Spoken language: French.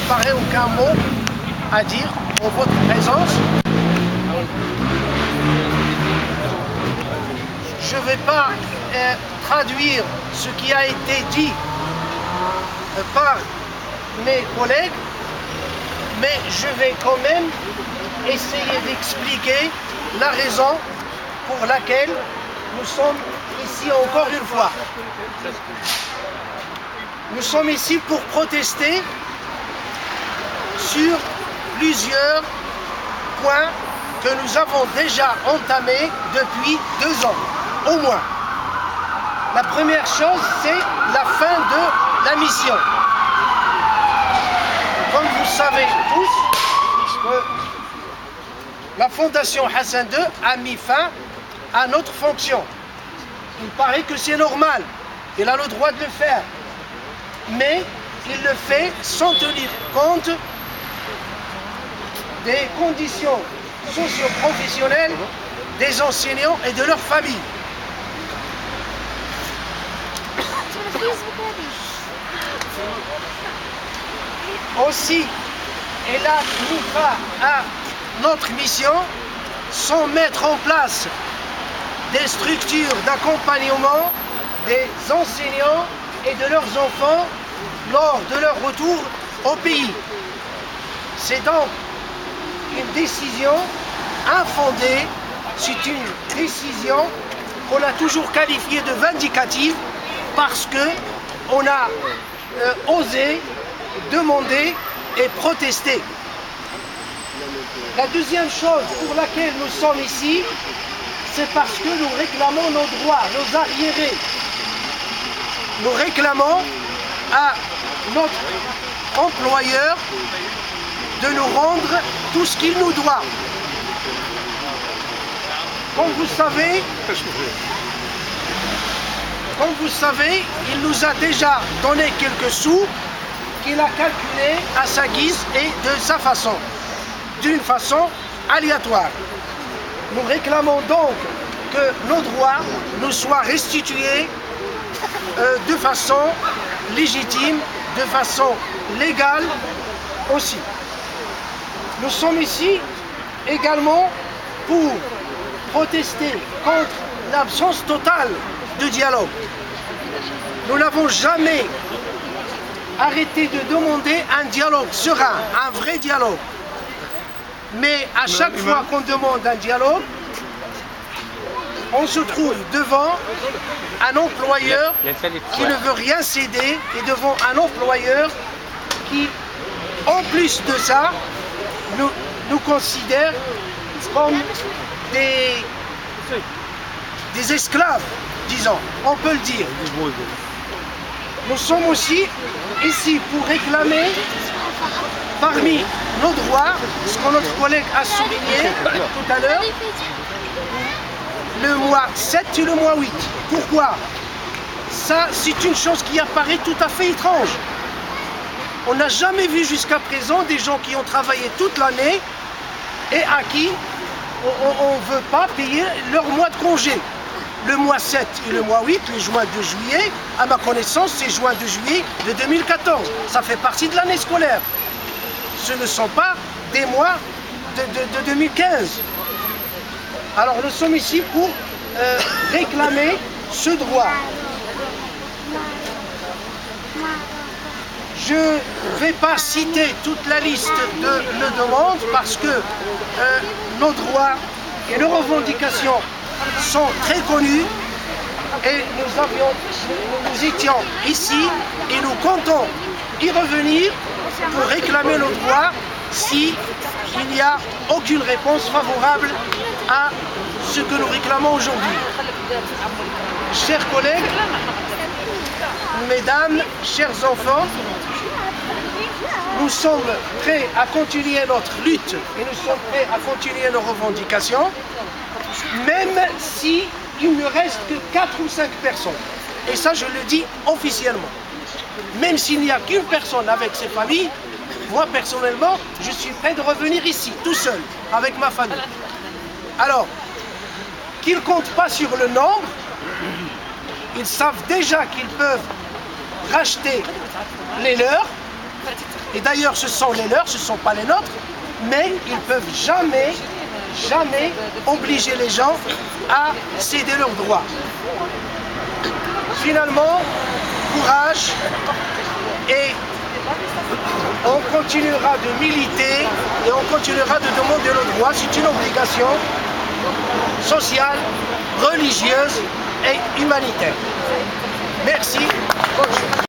préparé aucun mot à dire en votre présence. Je ne vais pas traduire ce qui a été dit par mes collègues, mais je vais quand même essayer d'expliquer la raison pour laquelle nous sommes ici encore une fois. Nous sommes ici pour protester sur plusieurs points que nous avons déjà entamés depuis 2 ans, au moins. La première chose, c'est la fin de la mission. Comme vous savez tous, la Fondation Hassan II a mis fin à notre fonction. Il paraît que c'est normal, il a le droit de le faire, mais il le fait sans tenir compte des conditions socio-professionnelles des enseignants et de leurs familles. Aussi, elle a mis fin à notre mission sans mettre en place des structures d'accompagnement des enseignants et de leurs enfants lors de leur retour au pays. C'est donc une décision infondée, c'est une décision qu'on a toujours qualifiée de vindicative parce qu'on a osé demander et protester. La deuxième chose pour laquelle nous sommes ici, c'est parce que nous réclamons nos droits, nos arriérés. Nous réclamons à notre employeur de nous rendre tout ce qu'il nous doit. Comme vous savez, il nous a déjà donné quelques sous qu'il a calculés à sa guise et de sa façon, d'une façon aléatoire. Nous réclamons donc que nos droits nous soient restitués de façon légitime, de façon légale aussi. Nous sommes ici également pour protester contre l'absence totale de dialogue. Nous n'avons jamais arrêté de demander un dialogue serein, un vrai dialogue. Mais à chaque fois qu'on demande un dialogue, on se trouve devant un employeur qui ne veut rien céder et devant un employeur qui, en plus de ça, nous considère comme des esclaves, disons, on peut le dire. Nous sommes aussi ici pour réclamer parmi nos droits, ce que notre collègue a souligné tout à l'heure, le mois 7 et le mois 8. Pourquoi? Ça, c'est une chose qui apparaît tout à fait étrange. On n'a jamais vu jusqu'à présent des gens qui ont travaillé toute l'année et à qui on ne veut pas payer leur mois de congé. Le mois 7 et le mois 8, les juin de juillet, à ma connaissance, c'est juin de juillet de 2014. Ça fait partie de l'année scolaire. Ce ne sont pas des mois de 2015. Alors nous sommes ici pour réclamer ce droit. Je ne vais pas citer toute la liste de nos demandes parce que nos droits et nos revendications sont très connus et nous étions ici et nous comptons y revenir pour réclamer nos droits si il n'y a aucune réponse favorable à ce que nous réclamons aujourd'hui. Chers collègues, mesdames, chers enfants, nous sommes prêts à continuer notre lutte et nous sommes prêts à continuer nos revendications, même si il ne reste que 4 ou 5 personnes. Et ça, je le dis officiellement. Même s'il n'y a qu'une personne avec ses familles, moi personnellement, je suis prêt de revenir ici, tout seul, avec ma famille. Alors, qu'ils ne comptent pas sur le nombre, ils savent déjà qu'ils peuvent racheter les leurs Et d'ailleurs, ce sont les leurs, ce ne sont pas les nôtres, mais ils ne peuvent jamais obliger les gens à céder leurs droits. Finalement, courage, et on continuera de militer et on continuera de demander nos droits. C'est une obligation sociale, religieuse et humanitaire. Merci. Bonjour.